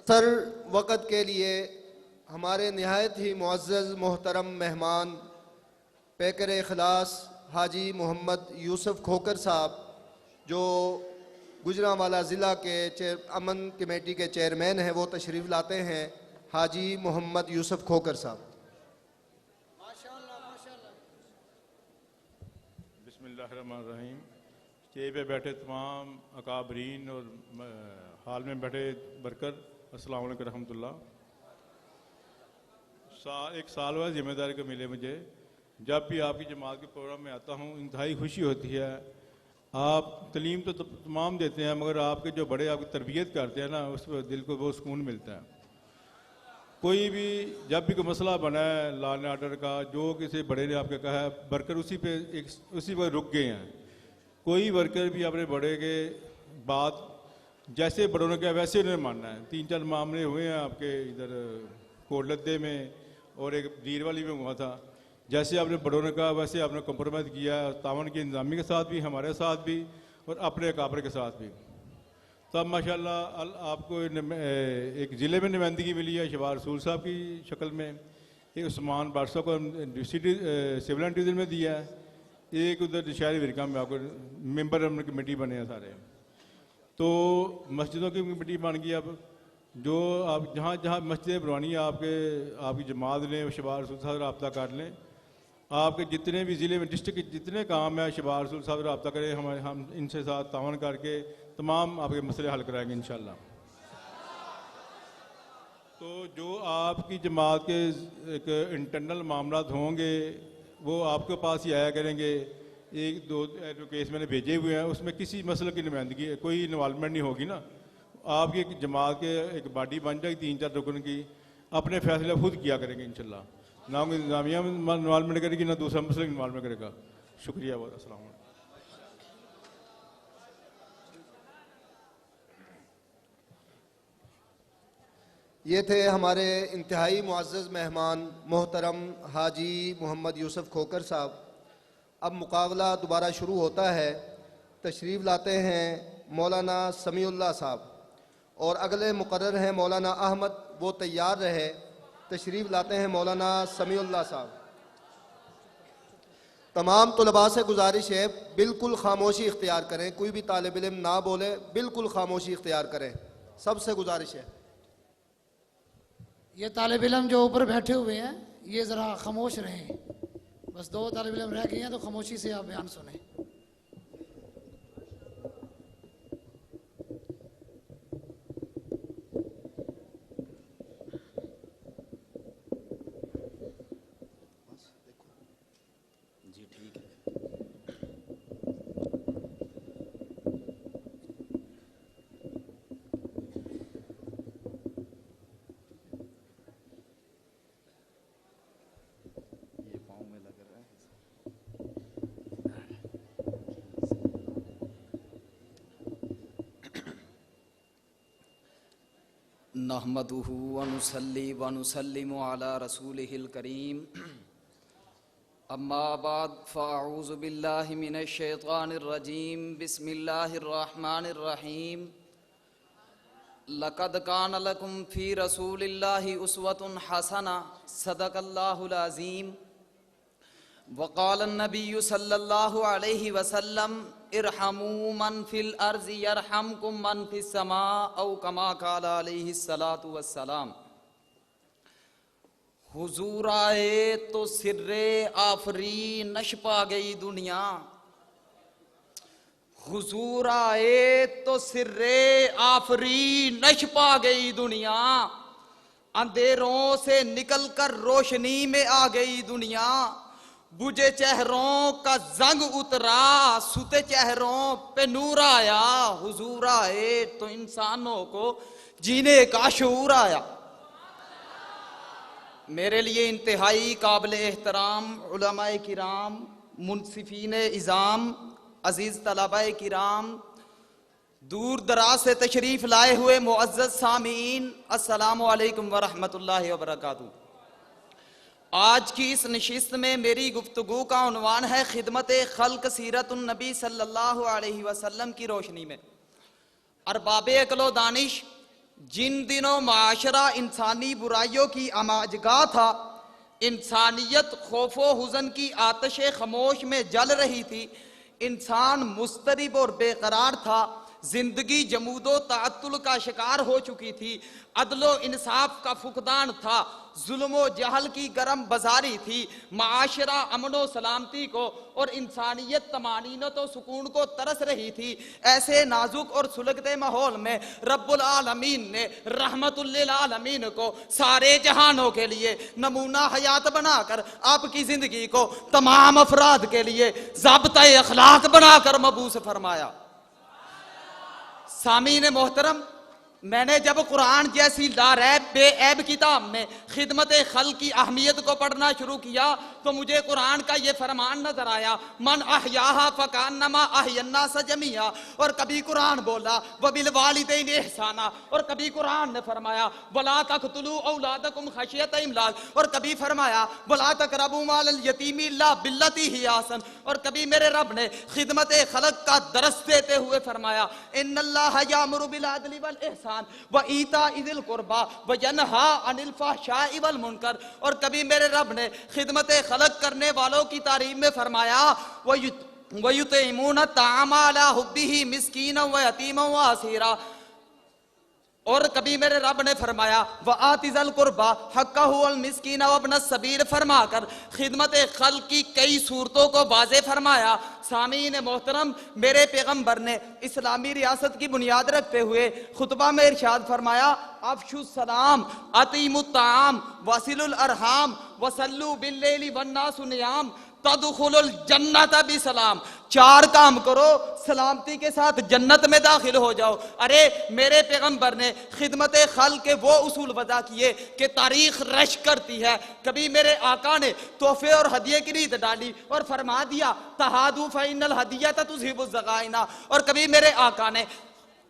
سر وقت کے لیے ہمارے نہایت ہی معزز محترم مہمان پیکر اخلاص حاجی محمد یوسف کھوکر صاحب جو گجرانوالہ ضلع کے امن کمیٹی کے چیئرمین ہیں وہ تشریف لاتے ہیں. حاجی محمد یوسف کھوکر صاحب. بسم اللہ الرحمن الرحیم. اسٹیج پہ بیٹھے تمام اکابرین اور حال میں بیٹھے برکر، السلام علیکم رحمۃ اللہ. ایک سال بعد ذمہ داری کو ملے مجھے. جب بھی آپ کی جماعت کے پروگرام میں آتا ہوں انتہائی خوشی ہوتی ہے. آپ تعلیم تو تمام دیتے ہیں مگر آپ کے جو بڑے آپ کی تربیت کرتے ہیں نا اس پہ دل کو بہت سکون ملتا ہے. کوئی بھی جب بھی کوئی مسئلہ بنا ہے لا اینڈ آرڈر کا، جو کسی بڑے نے آپ کے کہا ہے برکر اسی پہ رک گئے ہیں. کوئی ورکر بھی اپنے بڑے کے بات جیسے بڑوں نے کہا ویسے انہیں ماننا ہے. 3-4 معاملے ہوئے ہیں آپ کے ادھر کوٹ لدے میں اور ایک دیر والی میں ہوا تھا. جیسے آپ نے بڑوں نے کہا ویسے آپ نے کمپرومائز کیا تعاون کی انتظامی کے ساتھ بھی، ہمارے ساتھ بھی اور اپنے اکابر کے ساتھ بھی. تب ماشاءاللہ آپ کو ایک ضلع میں نمائندگی ملی ہے شبار رسول صاحب کی شکل میں، ایک عثمان بادشاہ کو سول اینڈ ڈویژن میں دیا ہے، ایک ادھر شہری ورکا میں آپ کو ممبر کمیٹی بنے ہیں سارے. تو مسجدوں کی کمیٹی بن گئی. اب جو آپ جہاں جہاں مسجدیں بنوانی ہیں آپ کی جماعت نے شبار رسول صاحب رابطہ کر لیں. آپ کے جتنے بھی ضلع میں ڈسٹرکٹ کے جتنے کام ہیں شبار رسول صاحب رابطہ کریں، ہم ان سے ساتھ تعاون کر کے تمام آپ کے مسئلے حل کرائیں گے انشاءاللہ. تو جو آپ کی جماعت کے ایک انٹرنل معاملات ہوں گے وہ آپ کے پاس ہی آیا کریں گے. 1-2 کیس میں نے بھیجے ہوئے ہیں، اس میں کسی مسئلے کی نمائندگی کوئی انوالومنٹ نہیں ہوگی نا. آپ کی ایک جماعت کے ایک باڈی بن جائے 3-4 رکن کی، اپنے فیصلے خود کیا کریں گے انشاءاللہ. نہ کوئی انتظامیہ انوالومنٹ کرے گی نہ دوسرا مسئلہ انوالومنٹ کرے گا. شکریہ بہت. السلام علیکم. یہ تھے ہمارے انتہائی معزز مہمان محترم حاجی محمد یوسف کھوکر صاحب. اب مقابلہ دوبارہ شروع ہوتا ہے. تشریف لاتے ہیں مولانا سمیع اللہ صاحب اور اگلے مقرر ہیں مولانا احمد، وہ تیار رہے. تشریف لاتے ہیں مولانا سمیع اللہ صاحب. تمام طلباء سے گزارش ہے بالکل خاموشی اختیار کریں، کوئی بھی طالب علم نہ بولے، بالکل خاموشی اختیار کریں، سب سے گزارش ہے. یہ طالب علم جو اوپر بیٹھے ہوئے ہیں یہ ذرا خاموش رہیں. بس 2 طالب علم رہ گئے ہیں تو خاموشی سے آپ بیان سنیں. نحمدہ ونصلی ونسلم علی رسولہ الکریم. اما بعد فاعوذ باللہ من الشیطان الرجیم. بسم اللہ الرحمن الرحیم. لقد کان لکم فی رسول اللہ اسوۃ حسنہ. صدق اللہ العظیم. وقال النبی صلی اللہ علیہ وسلم ارحموا من فی الارض یرحمکم من فی السماء او کما قال علیہ الصلاۃ والسلام. حضور آئے تو سر آفرینش پا گئی دنیا. حضور آئے تو سر آفرینش پا گئی دنیا. اندھیروں سے نکل کر روشنی میں آ گئی دنیا. بجھے چہروں کا زنگ اترا، سوتے چہروں پہ نور آیا. حضور آئے تو انسانوں کو جینے کا شعور آیا. میرے لیے انتہائی قابل احترام علماء کرام، منصفین اعظام، عزیز طلباء کرام، دور دراز سے تشریف لائے ہوئے معزز سامعین، السلام علیکم ورحمۃ اللہ وبرکاتہ. آج کی اس نشست میں میری گفتگو کا عنوان ہے خدمت خلق سیرت النبی صلی اللہ علیہ وسلم کی روشنی میں. ارباب عقل و دانش، جن دنوں معاشرہ انسانی برائیوں کی اماجگاہ تھا، انسانیت خوف و حزن کی آتش خاموش میں جل رہی تھی، انسان مضطرب اور بے قرار تھا، زندگی جمود و تعطل کا شکار ہو چکی تھی، عدل و انصاف کا فقدان تھا، ظلم و جہل کی گرم بازاری تھی، معاشرہ امن و سلامتی کو اور انسانیت طمانینت و سکون کو ترس رہی تھی۔ ایسے نازک اور سلگتے ماحول میں رب العالمین نے رحمت للعالمین کو سارے جہانوں کے لیے نمونہ حیات بنا کر آپ کی زندگی کو تمام افراد کے لیے ضابطۂ اخلاق بنا کر مبعوث فرمایا۔ سامعین محترم، میں نے جب قرآن جیسی لاریب بے عیب کتاب میں خدمت خلق کی اہمیت کو پڑھنا شروع کیا تو مجھے قرآن کا یہ فرمان نظر آیا، من احیاہا فکانما احیا الناس جمیعا، اور کبھی قرآن بولا وبالوالدین احسانا، اور کبھی قرآن نے فرمایا ولا تقتلوا اولادکم خشیۃ املاق، اور کبھی فرمایا ولا تقربوا مال الیتیم الا باللتی ہی احسن، اور کبھی میرے رب نے خدمت خلق کا درس دیتے ہوئے فرمایا ان اللہ یامر بالعدل والاحسان وَإِيتَاءِ ذِي الْقُرْبَى وَيَنْهَىٰ عَنِ الْفَحْشَاءِ وَالْمُنکَرِ، اور کبھی میرے رب نے خدمت خلق کرنے والوں کی تعریف میں فرمایا وَيُطْعِمُونَ الطَّعَامَ عَلَىٰ حُبِّهِ مِسْكِینًا وَیتیمًا وَاسِیرًا، اور کبھی میرے رب نے فرمایا وَآتِ ذَا الْقُرْبَىٰ حَقَّهُ وَالْمِسْكِینَ وَابْنَ السَّبِیلِ فرما کر خدمت خلق کی کئی صورتوں کو واضح فرمایا۔ سامعین محترم، میرے پیغمبر نے اسلامی ریاست کی بنیاد رکھتے ہوئے خطبہ میں ارشاد فرمایا افشوا السلام، اطعموا الطعام، وصلوا الارحام، وصلوا باللیل والناس نیام، تدخلوا الجنت بسلام، چار کام کرو سلامتی کے ساتھ جنت میں داخل ہو جاؤ۔ ارے میرے پیغمبر نے خدمت خلق کے وہ اصول وضع کیے کہ تاریخ رشک کرتی ہے۔ کبھی میرے آقا نے تحفے اور ہدیے کی ریت ڈالی اور فرما دیا تہادوا فإن الہدیۃ تذہب الضغائن، اور کبھی میرے آقا نے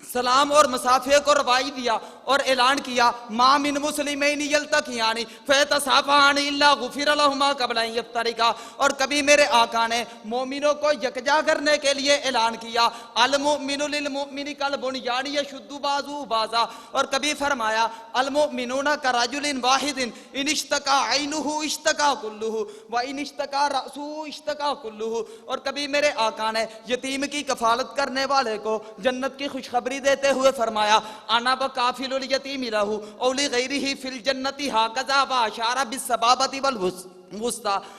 سلام اور مسافے کو روائی دیا اور اعلان کیا ما من مسلمین یلتقیان فیتصافحان الا غفر لہما قبل ان یفترقا، اور کبھی میرے آقا نے مومنوں کو یکجا کرنے کے لیے اعلان کیا المؤمن للمؤمن کالبنیان یشد بعضہ بعضا، اور کبھی فرمایا المؤمنون کرجل واحد ان اشتکا عینہ اشتکا کلہ وان اشتکا رأسہ اشتکا کلہ، اور کبھی میرے آقا نے یتیم کی کفالت کرنے والے کو جنت کی خوشخبری دیتے ہوئے فرمایا انا بکافل الیتیم لہ او لغیرہ فی الجنت ھکذا واشار بالسبابۃ والوسطی،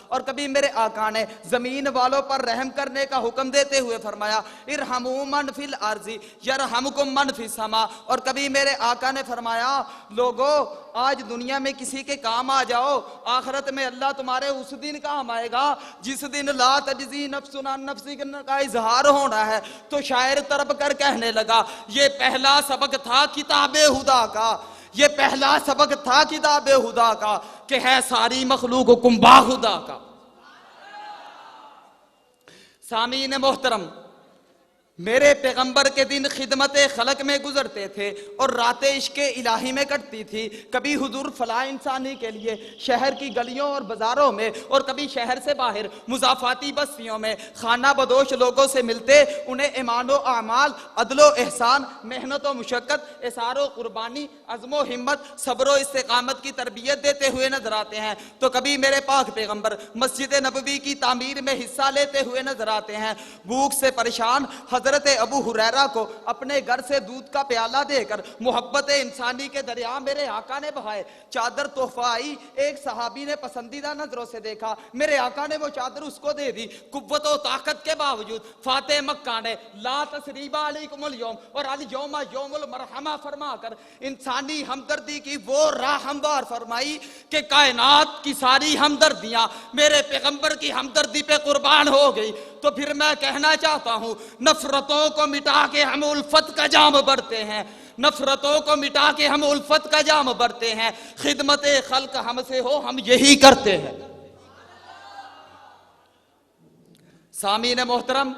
اور کبھی میرے آقا نے زمین والوں پر رحم کرنے کا حکم دیتے ہوئے فرمایا ارحموا من فی الارض یرحمکم من فی السماء، اور کبھی میرے آقا نے فرمایا لوگو آج دنیا میں کسی کے کام آ جاؤ، آخرت میں اللہ تمہارے اس دن کام آئے گا جس دن لا تجزی نفس عن نفس کا اظہار ہونا ہے۔ تو شاعر طرب کر کہنے لگا یہ پہلا سبق تھا کتاب خدا کا، یہ پہلا سبق تھا کتاب خدا کا کہ ہے ساری مخلوق کنبا خدا کا۔ سامعین محترم، میرے پیغمبر کے دن خدمت خلق میں گزرتے تھے اور راتیں عشق الہی میں کٹتی تھی۔ کبھی حضور فلاح انسانی کے لیے شہر کی گلیوں اور بازاروں میں اور کبھی شہر سے باہر مضافاتی بستیوں میں خانہ بدوش لوگوں سے ملتے، انہیں ایمان و اعمال، عدل و احسان، محنت و مشقت، اثار و قربانی، عزم و ہمت، صبر و استقامت کی تربیت دیتے ہوئے نظر آتے ہیں۔ تو کبھی میرے پاک پیغمبر مسجد نبوی کی تعمیر میں حصہ لیتے ہوئے نظر آتے ہیں۔ بھوک سے پریشان حضرت ابو ہریرہ کو اپنے گھر سے دودھ کا پیالہ دے کر محبت انسانی کے دریا میرے آقا نے بہائے۔ چادر تحفہ آئی، ایک صحابی نے پسندیدہ نظروں سے دیکھا، میرے آقا نے وہ چادر اس کو دے دی۔ قوت و طاقت کے باوجود فاتح مکہ نے لا تثریب علیکم اليوم اور الیوم یوم المرحمہ فرما کر انسانی ہمدردی کی وہ راہ ہموار فرمائی کہ کائنات کی ساری ہمدردیاں میرے پیغمبر کی ہمدردی پہ قربان ہو گئی۔ تو پھر میں کہنا چاہتا ہوں نفرتوں کو مٹا کے ہم الفت کا جام بھرتے ہیں، نفرتوں کو مٹا کے ہم الفت کا جام بھرتے ہیں، خدمت خلق ہم سے ہو ہم یہی کرتے ہیں۔ سامعین محترم،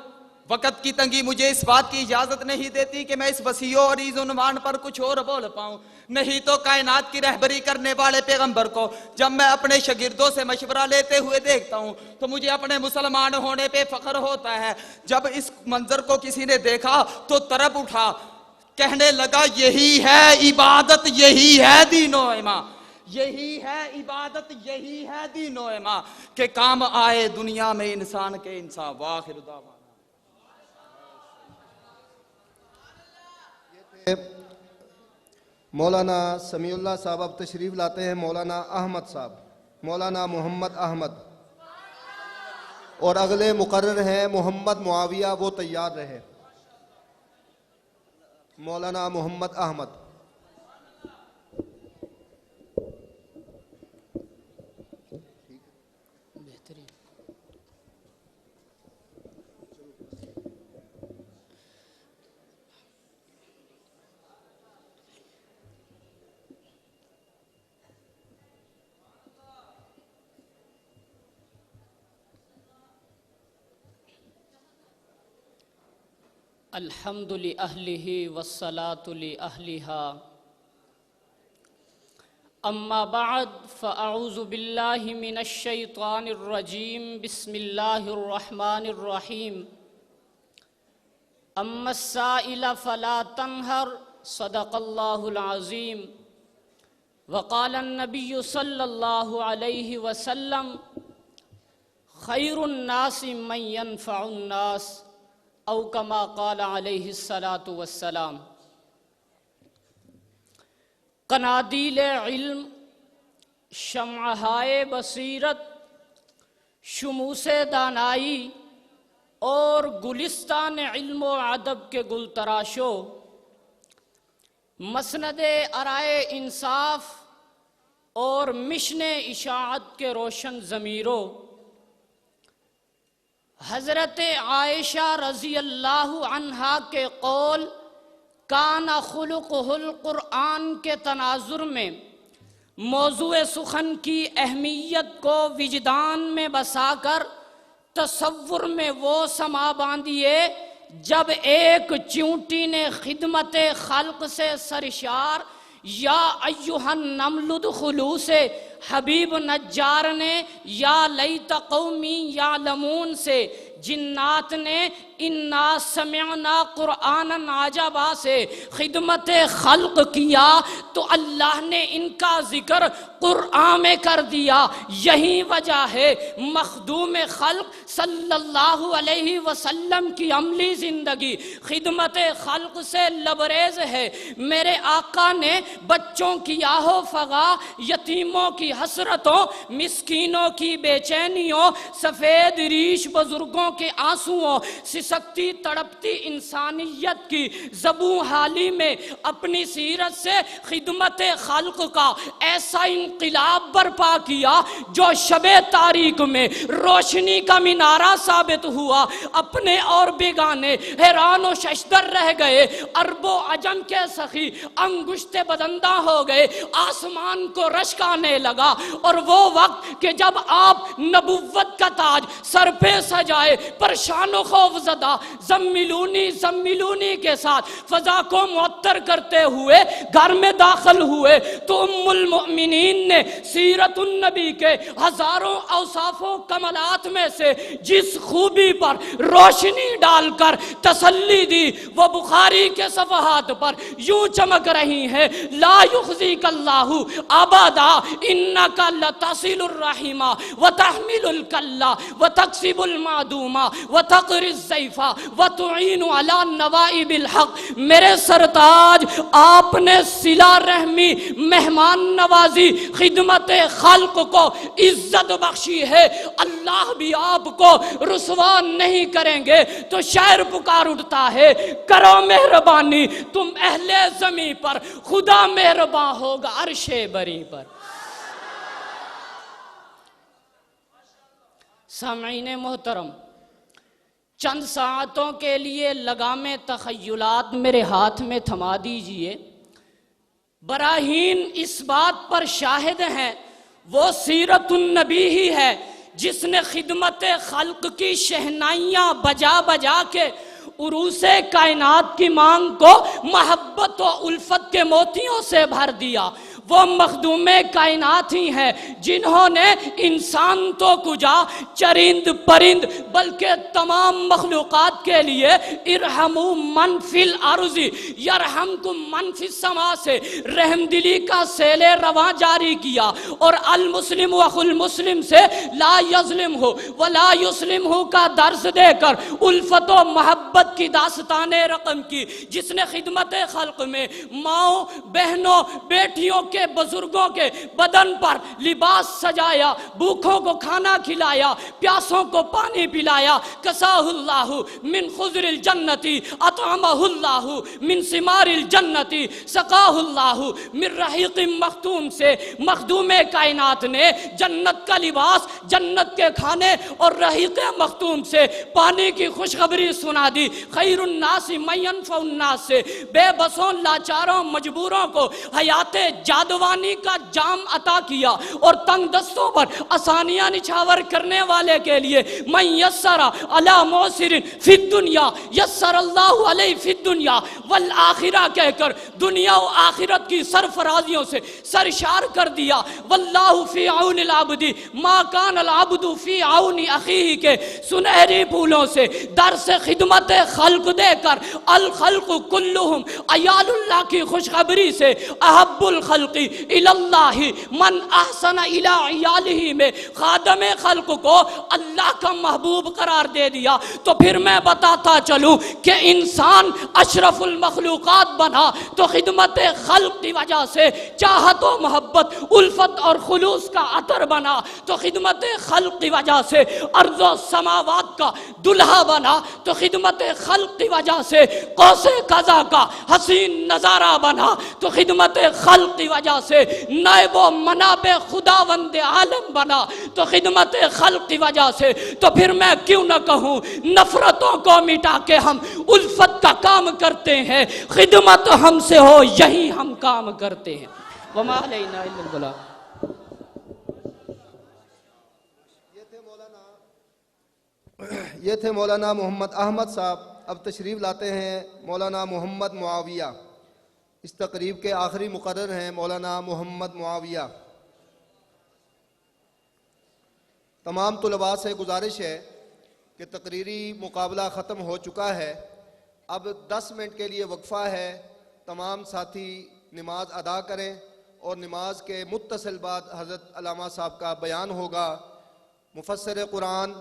وقت کی تنگی مجھے اس بات کی اجازت نہیں دیتی کہ میں اس وسیع و عریض عنوان پر کچھ اور بول پاؤں، نہیں تو کائنات کی رہبری کرنے والے پیغمبر کو جب میں اپنے شاگردوں سے مشورہ لیتے ہوئے دیکھتا ہوں تو مجھے اپنے مسلمان ہونے پہ فخر ہوتا ہے۔ جب اس منظر کو کسی نے دیکھا تو طرب اٹھا کہنے لگا یہی ہے عبادت، یہی ہے دین و ایمان، یہی ہے عبادت، یہی ہے دین و ایمان کہ کام آئے دنیا میں انسان کے انسان۔ وآخر دعوانا مولانا سمیع اللہ صاحب اب تشریف لاتے ہیں، مولانا احمد صاحب، مولانا محمد احمد، اور اگلے مقرر ہیں محمد معاویہ، وہ تیار رہے۔ مولانا محمد احمد۔ الحمد لأہلہ والصلاة لأہلہا اما بعد فاعوذ باللہ من الشیطان الرجیم بسم اللہ الرحمن الرحیم اما السائل فلا تنہر صدق اللہ العظیم وقال النبی صلی اللہ علیہ وسلم خیر الناس من ينفع الناس او کما قال علیہ الصلاة والسلام۔ قنادیل علم، شمعہائے بصیرت، شموس دانائی اور گلستان علم و ادب کے گل تراشو، مسند آرائے انصاف اور مشن اشاعت کے روشن ضمیروں، حضرت عائشہ رضی اللہ عنہا کے قول کان خلقہ القرآن کے تناظر میں موضوع سخن کی اہمیت کو وجدان میں بسا کر تصور میں وہ سما باندھیے جب ایک چونٹی نے خدمت خلق سے سرشار یا ایہا النمل ادخلوا سے حبیب نجار نے یا لیت قومی یعلمون سے جنات نے انا سمعنا قرآنا عجبا سے خدمت خلق کیا تو اللہ نے ان کا ذکر قرآن میں کر دیا۔ یہی وجہ ہے مخدوم خلق صلی اللہ علیہ وسلم کی عملی زندگی خدمت خلق سے لبریز ہے۔ میرے آقا نے بچوں کی آہو فغا، یتیموں کی حسرتوں، مسکینوں کی بے چینیوں، سفید ریش بزرگوں کے آنسوؤں، سسکتی تڑپتی انسانیت کی زبوں حالی میں اپنی سیرت سے خدمت خلق کا ایسا انقلاب برپا کیا جو شب تاریک میں روشنی کا مینارہ ثابت ہوا۔ اپنے اور بیگانے حیران و ششدر رہ گئے، عرب و عجم کے سخی انگشت بدندہ ہو گئے، آسمان کو رشک آنے لگا۔ اور وہ وقت کہ جب آپ نبوت کا تاج سر پہ سجائے پریشان و خوف زدہ زملونی زملونی کے ساتھ فضا کو معطر کرتے ہوئے گھر میں داخل ہوئے تو ام المؤمنین نے سیرت النبی کے ہزاروں اوصاف و کمالات میں سے جس خوبی پر روشنی ڈال کر تسلی دی وہ بخاری کے صفحات پر یوں چمک رہی ہے، لا یخزیک اللہ ابدا انک لتصل الرحم وتحمل الکل وتکسب المعدوم وتقری الضیف وتعین علی نوائب الحق۔ میرے سرتاج آپ نے صلہ رحمی، مہمان نوازی، خدمت خلق کو عزت بخشی ہے، اللہ بھی آپ کو رسوا نہیں کریں گے۔ تو شاعر پکار اٹھتا ہے، کرو مہربانی تم اہل زمین پر، خدا مہربان ہوگا عرش بری پر۔ سامعین محترم، چند ساعتوں کے لیے لگام تخیلات میرے ہاتھ میں تھما دیجئے۔ براہین اس بات پر شاہد ہیں وہ سیرت النبی ہی ہے جس نے خدمت خلق کی شہنائیاں بجا بجا کے عروس کائنات کی مانگ کو محبت و الفت کے موتیوں سے بھر دیا۔ وہ مخدوم کائنات ہی ہیں جنہوں نے انسان تو کجا چرند پرند بلکہ تمام مخلوقات کے لیے ارحموا من فی الارض یرحمکم من فی السماء سے رحم دلی کا سیل رواں جاری کیا، اور المسلم اخو المسلم سے لا یظلم ہو ولا یسلم ہو کا درس دے کر الفت و محبت کی داستان رقم کی، جس نے خدمت خلق میں ماؤں بہنوں بیٹیوں کے بزرگوں کے بدن پر لباس سجایا، بھوکھوں کو کھانا کھلایا، پیاسوں کو پانی پلایا، کساہ اللہ من خضر الجنتی اطعمہ اللہ من ثمار الجنتی سقاہ اللہ من رحیق مختوم سے مخدوم کائنات نے جنت کا لباس، جنت کے کھانے اور رحیق مختوم سے پانی کی خوشخبری سنا دی۔ خیر الناس من ينفع الناس سے بے بسوں لاچاروں مجبوروں کو حیات جادوانی کا جام عطا کیا، اور تنگ دستوں پر آسانیاں نچھاور کرنے والے کے لیے من یسر علی معسر فی الدنیا یسر اللہ علیہ فی الدنیا والآخرہ کہہ کر دنیا و آخرت کی سرفرازیوں سے سرشار کر دیا۔ واللہ فی عون العبد ما کان العبد فی عون اخیہ کے سنہری پھولوں سے درس خدمت خلق دے کر الخلق کلہم عیال اللہ کی خوشخبری سے احب الخلق الاللہ من احسن الی عیالہ میں خادم خلق کو اللہ کا محبوب قرار دے دیا۔ تو پھر میں بتاتا چلوں کہ انسان اشرف المخلوقات بنا تو خدمت خلق کی وجہ سے چاہت و محبت الفت اور خلوص کا عطر بنا، تو خدمت خلق کی وجہ سے ارض و سماوات کا دلہا بنا، تو خدمت خلق کی وجہ سے قوس قزح کا حسین نظارہ بنا، تو خدمت خلق کی وجہ سے نائب و مناب خداوند عالم بنا، تو خدمت خلق کی وجہ سے تو پھر میں کیوں نہ کہوں نفرتوں کو مٹا کے ہم الفت کا کام کرتے ہیں، خدمت ہم سے ہو یہی ہم کام کرتے ہیں۔ وما علینا الا البلاغ۔ یہ تھے مولانا محمد احمد صاحب۔ اب تشریف لاتے ہیں مولانا محمد معاویہ۔ اس تقریب کے آخری مقرر ہیں مولانا محمد معاویہ۔ تمام طلباء سے گزارش ہے کہ تقریری مقابلہ ختم ہو چکا ہے، اب 10 منٹ کے لیے وقفہ ہے۔ تمام ساتھی نماز ادا کریں، اور نماز کے متصل بعد حضرت علامہ صاحب کا بیان ہوگا۔ مفسر قرآن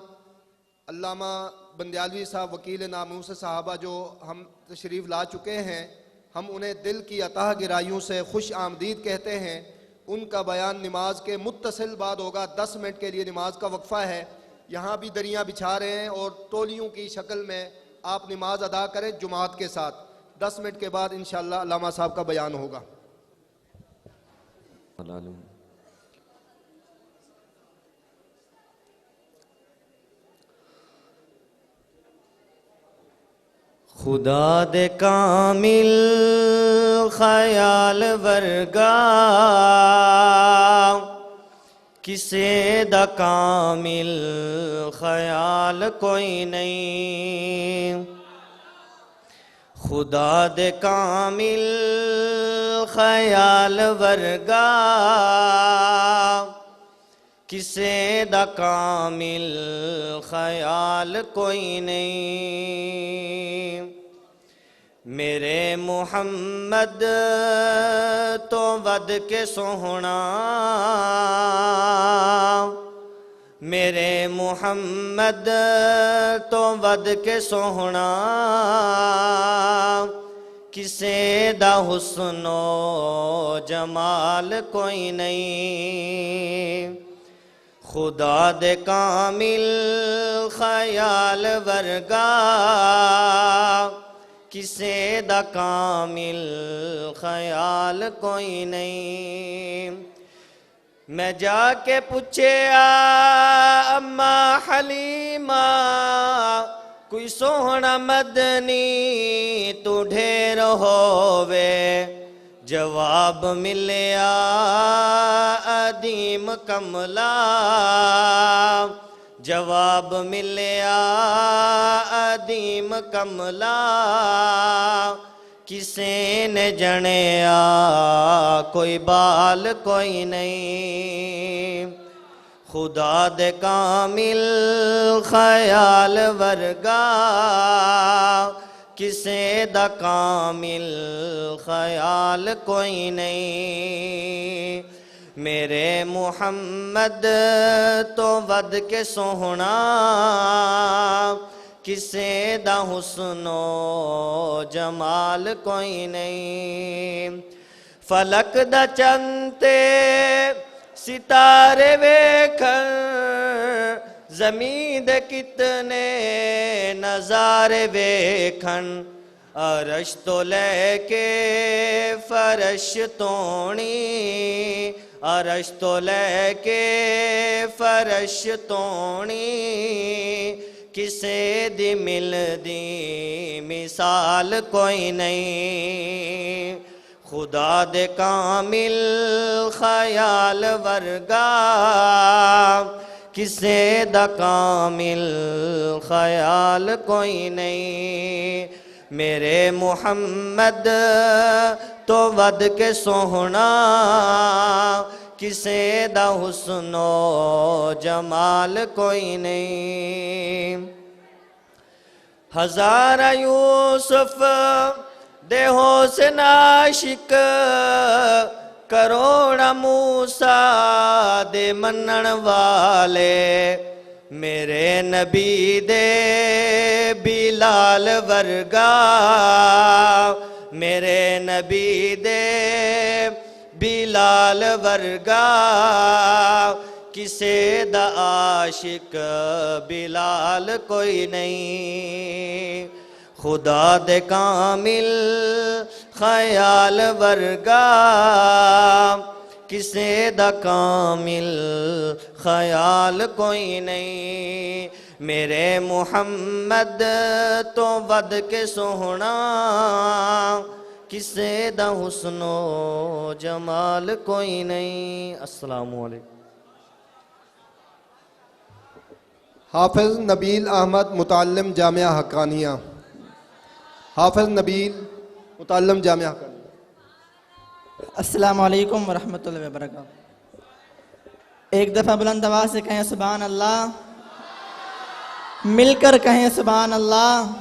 علامہ بندیالوی صاحب وکیل ناموس صحابہ جو ہم تشریف لا چکے ہیں، ہم انہیں دل کی عطا گرائیوں سے خوش آمدید کہتے ہیں۔ ان کا بیان نماز کے متصل بعد ہوگا۔ 10 منٹ کے لیے نماز کا وقفہ ہے۔ یہاں بھی دریاں بچھا رہے ہیں اور تولیوں کی شکل میں آپ نماز ادا کریں جماعت کے ساتھ۔ 10 منٹ کے بعد انشاءاللہ علامہ صاحب کا بیان ہوگا۔ خدا دے کامل خیال ورگا کسے دا کامل خیال کوئی نہیں، خدا دے کامل خیال ورگا کسے دا کامل خیال کوئی نہیں۔ میرے محمد تو ود کے سوہنا، میرے محمد تو ود کے سوہنا کسے دا حسن و جمال کوئی نہیں، خدا دے کامل خیال ورگا کسے دا کامل خیال کوئی نہیں۔ میں جا کے پوچھیا اما حلیمہ کوئی سوہنا مدنی تو ڈھیر ہووے، جواب ملیا عدیم کملا، جواب ملیا عدیم کملا، کسے نے جنیا کوئی بال کوئی نہیں خدا دے کامل خیال ورگا کسے دا کامل خیال کوئی نہیں میرے محمد تو ود کے سوہنا کسے دا حسن و جمال کوئی نہیں فلک دا چنتے ستارے ویکھن زمین دے کتنے نظارے ویکھن عرش تو لے کے فرش تونی عرش تو لے کے فرش تونی کسے دی مل دی مثال کوئی نہیں خدا دے کامل خیال ورگا کسے دا کامل خیال کوئی نہیں میرے محمد تو ود کے سوہنا کسے دا حسن و جمال کوئی نہیں ہزارہ یوسف دے حسن عاشق کروڑا موسیٰ دے منن والے میرے نبی دے بلال ورگا میرے نبی دے بلال ورگا کسے دا عاشق بلال کوئی نہیں خدا دے کامل خیال ورگا کسے دا کامل خیال کوئی نہیں میرے محمد تو ود کے سوہنا کسے دا حسن و جمال کوئی نہیں السلام علیکم حافظ نبیل احمد متعلم جامعہ حقانیہ حافظ نبیل متعلم جامعہ حقانیہ السلام علیکم ورحمۃ اللہ وبرکاتہ ایک دفعہ بلند آواز سے کہیں سبحان اللہ مل کر کہیں سبحان اللہ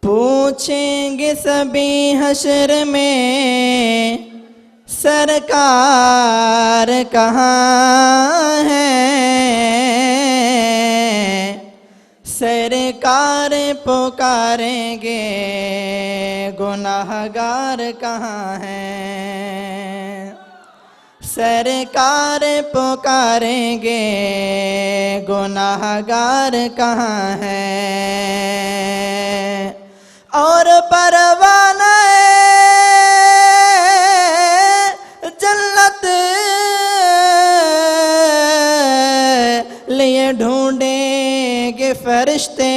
پوچھیں گے سبھی حشر میں سرکار کہاں ہے سرکار پکاریں گے گناہگار کہاں ہیں سرکار پکاریں گے گناہگار کہاں ہیں اور پروانہ جنت لیے ڈھونڈیں گے فرشتے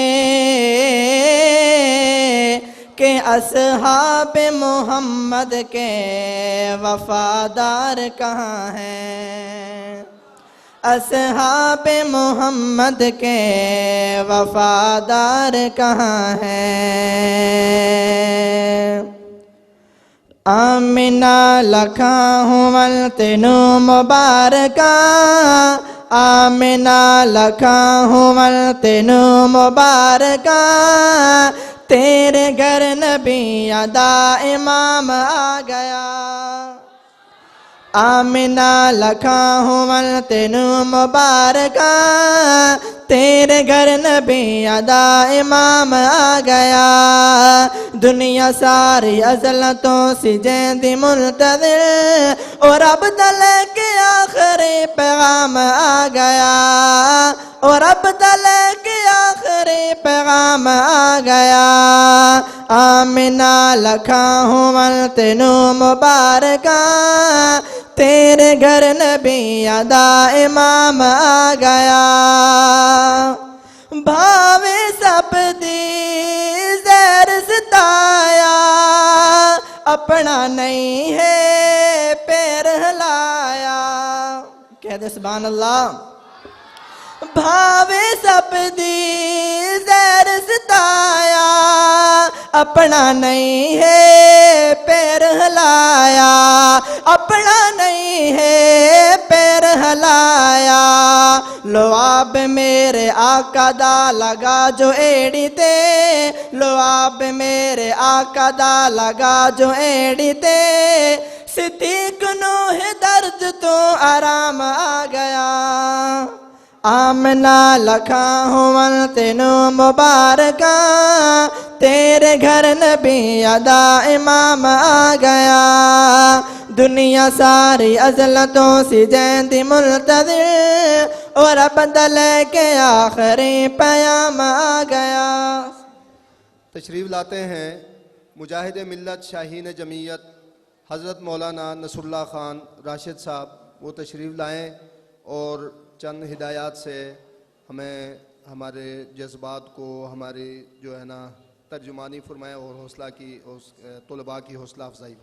کہ اصحاب محمد کے وفادار کہاں ہیں اصحاب محمد کے وفادار کہاں ہیں آمینہ لکھا ہوں ملتنو مبارکہ آمینہ لکھا ہوں ملتنو مبارکہ تیرے گھر نبی ادا امام آ گیا آمینہ لکھا ہوں ملتنو مبارکہ تیرے گھر نبی ادا امام آ گیا دنیا ساری عظلتوں سے جیندی منتظر اور اب تل کے آخری پیغام آ گیا اور اب تل کے آخری پیغام آ گیا آمینہ لکھا ہوں ملتنو مبارکہ تیرے گھر نبی ادا امام آ گیا بھاوے سب دی زیر ستایا اپنا نہیں ہے پیر ہلایا کہہ دے سبحان اللہ بھاوے سب دی زیر ستایا اپنا نہیں ہے پیر ہلایا اپنا نہیں ہے پیر ہلایا لعاب میرے آقا دا لگا جو ایڑی تے لعاب میرے آقا دا لگا جو ایڑی تے صدیق نوح درد تو آرام آ گیا آمنہ لکھا ہوں تینوں مبارکہ تیرے گھر نبی ادا امام آ گیا دنیا ساری عزلتوں سے جیندی ملتظر اور بدل کے آخری پیام آ گیا. تشریف لاتے ہیں مجاہد ملت شاہین جمعیت حضرت مولانا نصر اللہ خان راشد صاحب. وہ تشریف لائیں اور چند ہدایات سے ہمیں ہمارے جذبات کو ہماری جو ہے نا ترجمانی فرمائیں اور حوصلہ کی طلباء کی حوصلہ افزائی.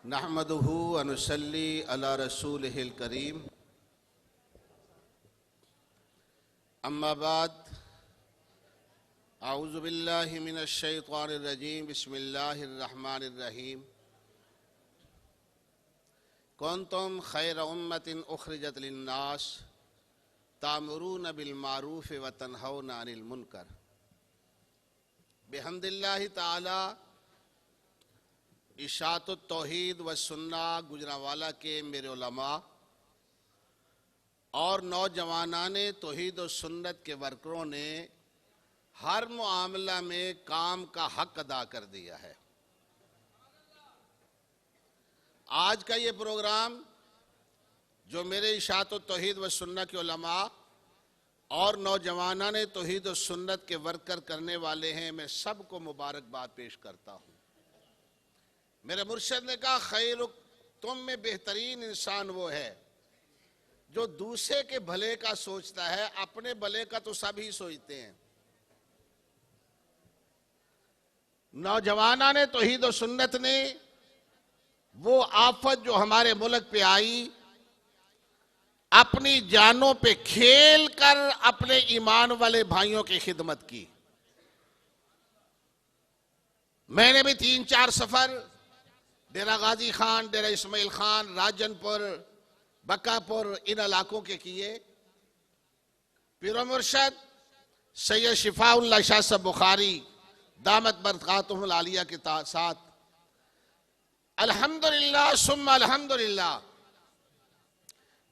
نحمدہ ونصلی علی رسولہ الکریم. اما بعد اعوذ باللہ من الشیطان الرجیم بسم اللہ الرحمن الرحیم. کنتم خیر امت اخرجت للناس تامرون بالمعروف وتنہون عن المنکر. بحمد اللہ تعالی اشاعت التوحید و سنہ گجرانوالہ کے میرے علماء اور نوجوانان توحید و سنت کے ورکروں نے ہر معاملہ میں کام کا حق ادا کر دیا ہے. آج کا یہ پروگرام جو میرے اشاعت التوحید و سنت کے علماء اور نوجوانان توحید و سنت کے ورکر کرنے والے ہیں، میں سب کو مبارکباد پیش کرتا ہوں. میرے مرشد نے کہا خیر تم میں بہترین انسان وہ ہے جو دوسرے کے بھلے کا سوچتا ہے، اپنے بھلے کا تو سب ہی سوچتے ہیں. نوجوانان توحید و سنت نے وہ آفت جو ہمارے ملک پہ آئی اپنی جانوں پہ کھیل کر اپنے ایمان والے بھائیوں کی خدمت کی. میں نے بھی 3-4 سفر ڈیرہ غازی خان، ڈیرہ اسماعیل خان، راجن پور، بکا پور ان علاقوں کے کیے. پیر و مرشد سید شفاء اللہ شاہ صاحب بخاری دامت برکاتہم العالیہ کے ساتھ الحمدللہ ثم الحمدللہ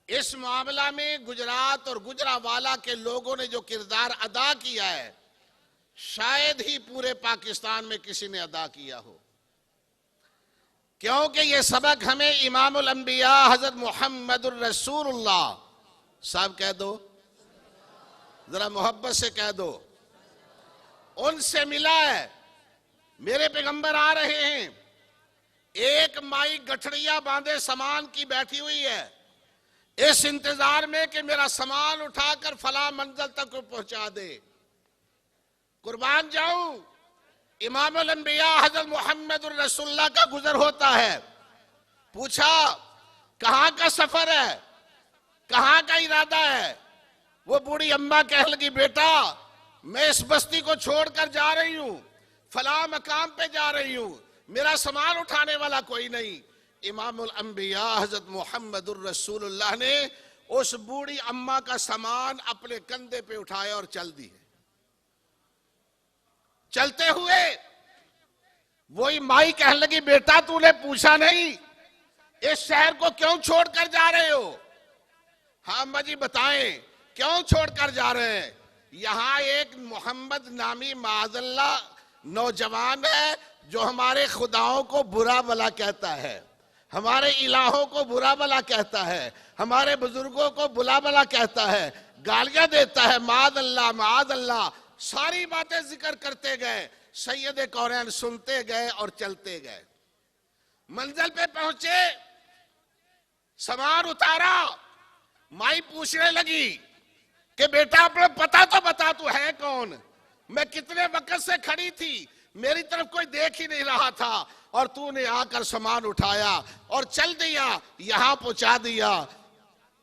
اس معاملہ میں گجرات اور گجرانوالہ کے لوگوں نے جو کردار ادا کیا ہے شاید ہی پورے پاکستان میں کسی نے ادا کیا ہو. کیونکہ یہ سبق ہمیں امام الانبیاء حضرت محمد الرسول اللہ صاحب کہہ دو، ذرا محبت سے کہہ دو، ان سے ملا ہے. میرے پیغمبر آ رہے ہیں، ایک مائی گٹھڑیاں باندھے سامان کی بیٹھی ہوئی ہے اس انتظار میں کہ میرا سامان اٹھا کر فلاں منزل تک پہنچا دے. قربان جاؤں، امام الانبیاء حضرت محمد الرسول اللہ کا گزر ہوتا ہے. پوچھا کہاں کا سفر ہے، کہاں کا ارادہ ہے؟ وہ بوڑھی اماں کہہ لگی بیٹا میں اس بستی کو چھوڑ کر جا رہی ہوں، فلاں مقام پہ جا رہی ہوں، میرا سامان اٹھانے والا کوئی نہیں. امام الانبیاء حضرت محمد الرسول اللہ نے اس بوڑھی اماں کا سامان اپنے کندھے پہ اٹھایا اور چل دی. چلتے ہوئے وہی مائی کہنے لگی بیٹا تو نے پوچھا نہیں اس شہر کو کیوں چھوڑ کر جا رہے ہو؟ ہاں اماں جی بتائیں کیوں چھوڑ کر جا رہے ہیں؟ یہاں ایک محمد نامی معاذ اللہ نوجوان ہے جو ہمارے خداؤں کو برا بھلا کہتا ہے، ہمارے الہوں کو برا بھلا کہتا ہے، ہمارے بزرگوں کو بلا بھلا کہتا ہے، گالیاں دیتا ہے، معاذ اللہ معاذ اللہ. ساری باتیں ذکر کرتے گئے، سید کونین سنتے گئے اور چلتے گئے. منزل پہ پہنچے، سامان اتارا، مائی پوچھنے لگی کہ بیٹا اپنا پتہ تو بتا تو ہے کون؟ میں کتنے وقت سے کھڑی تھی، میری طرف کوئی دیکھ ہی نہیں رہا تھا اور تو نے آ کر سامان اٹھایا اور چل دیا، یہاں پہنچا دیا.